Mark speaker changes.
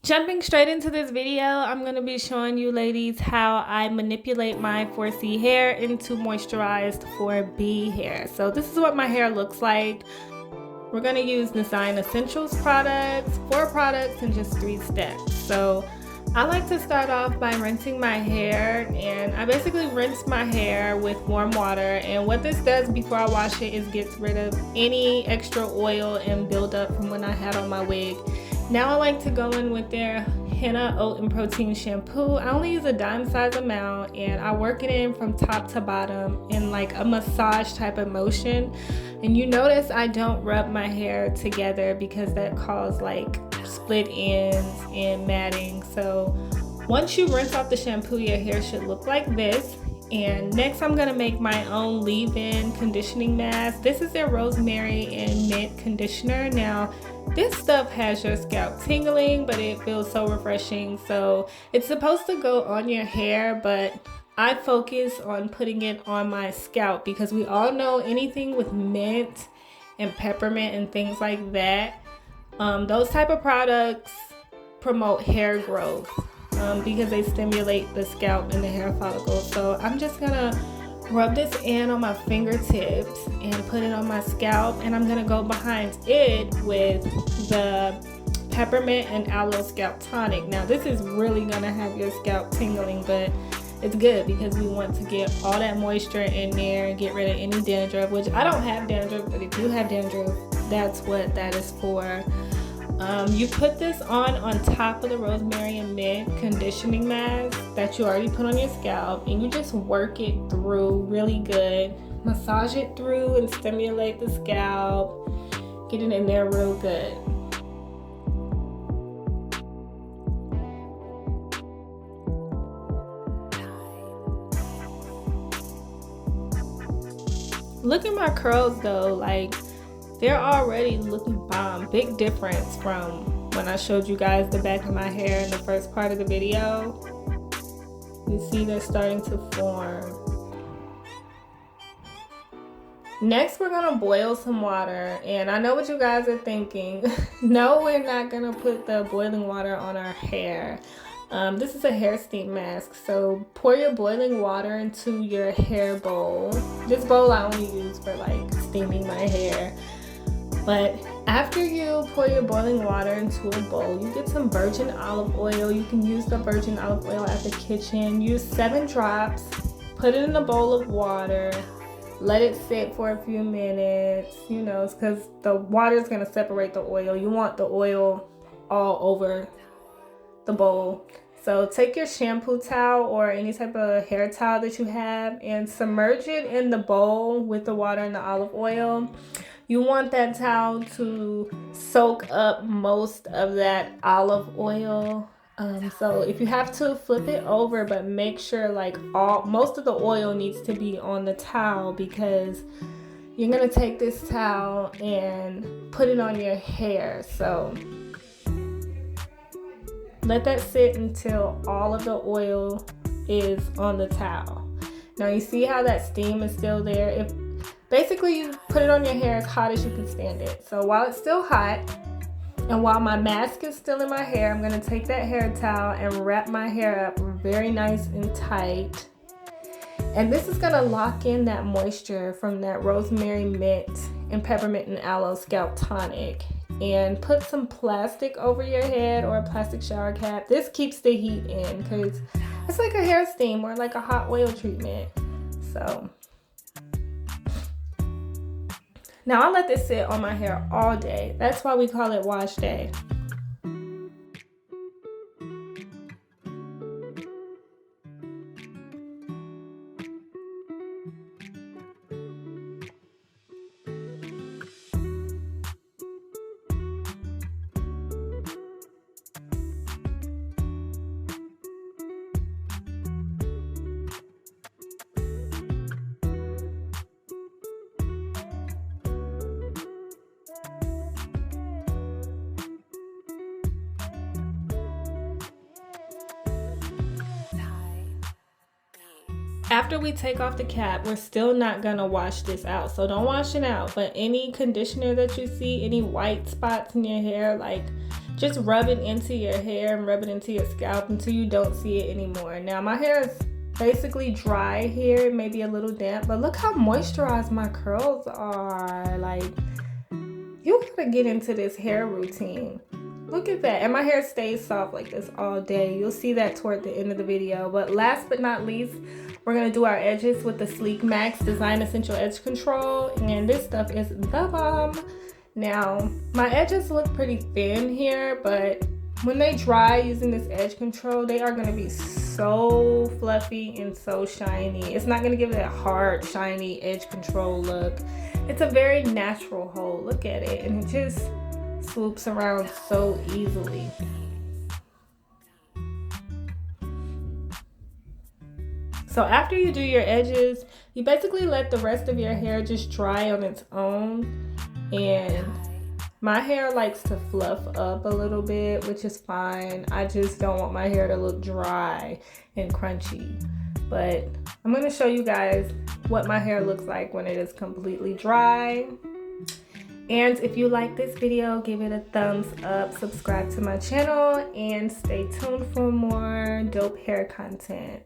Speaker 1: Jumping straight into this video, I'm going to be showing you ladies how I manipulate my 4C hair into moisturized 4B hair. So this is what my hair looks like. We're going to use Design Essentials products, 4 products in just 3 steps. So I like to start off by rinsing my hair, and I basically rinse my hair with warm water, and what this does before I wash it is gets rid of any extra oil and buildup from when I had on my wig. Now I like to go in with their Henna Oat and Protein Shampoo. I only use a dime size amount, and I work it in from top to bottom in like a massage type of motion. And you notice I don't rub my hair together because that causes like split ends and matting. So once you rinse off the shampoo, your hair should look like this. And next I'm gonna make my own leave-in conditioning mask. This is their Rosemary and Mint conditioner. Now this stuff has your scalp tingling, but it feels so refreshing. So it's supposed to go on your hair, but I focus on putting it on my scalp because we all know anything with mint and peppermint and things like that, those type of products promote hair growth because they stimulate the scalp and the hair follicles. So I'm just gonna rub this in on my fingertips and put it on my scalp, and I'm gonna go behind it with the Peppermint and Aloe Scalptonic. Now this is really gonna have your scalp tingling, but it's good because we want to get all that moisture in there and get rid of any dandruff, which I don't have dandruff, but if you have dandruff, that's what that is for. You put this on top of the Rosemary and Mint conditioning mask that you already put on your scalp, and you just work it through really good. Massage it through and stimulate the scalp. Get it in there real good. Look at my curls though, like they're already looking bomb. Big difference from when I showed you guys the back of my hair in the first part of the video. You see they're starting to form. Next we're gonna boil some water, and I know what you guys are thinking. No, we're not gonna put the boiling water on our hair. This is a hair steam mask, so pour your boiling water into your hair bowl. This bowl I only use for like steaming my hair. But after you pour your boiling water into a bowl, you get some virgin olive oil. You can use the virgin olive oil at the kitchen. Use 7 drops, put it in a bowl of water, let it sit for a few minutes, you know, because the water is going to separate the oil. You want the oil all over the bowl. So take your shampoo towel or any type of hair towel that you have and submerge it in the bowl with the water and the olive oil. You want that towel to soak up most of that olive oil. So if you have to, flip it over, but make sure like most of the oil needs to be on the towel, because you're gonna take this towel and put it on your hair. So let that sit until all of the oil is on the towel. Now you see how that steam is still there. Basically, you put it on your hair as hot as you can stand it. So while it's still hot, and while my mask is still in my hair, I'm gonna take that hair towel and wrap my hair up very nice and tight. And this is gonna lock in that moisture from that Rosemary, Mint, and Peppermint and Aloe Scalp Tonic. And put some plastic over your head or a plastic shower cap. This keeps the heat in because it's like a hair steam or like a hot oil treatment. So now I let this sit on my hair all day. That's why we call it wash day. After we take off the cap, we're still not gonna wash this out. So don't wash it out, but any conditioner that you see, any white spots in your hair, like just rub it into your hair and rub it into your scalp until you don't see it anymore. Now my hair is basically dry here, maybe a little damp, but look how moisturized my curls are. Like, you gotta get into this hair routine. Look at that. And my hair stays soft like this all day. You'll see that toward the end of the video. But last but not least, we're gonna do our edges with the Sleek Max Design Essential Edge Control. And this stuff is the bomb. Now, my edges look pretty thin here, but when they dry using this edge control, they are gonna be so fluffy and so shiny. It's not gonna give it that hard, shiny edge control look. It's a very natural hold. Look at it, and it just swoops around so easily. So after you do your edges, you basically let the rest of your hair just dry on its own. And my hair likes to fluff up a little bit, which is fine. I just don't want my hair to look dry and crunchy. But I'm going to show you guys what my hair looks like when it is completely dry. And if you like this video, give it a thumbs up, subscribe to my channel, and stay tuned for more dope hair content.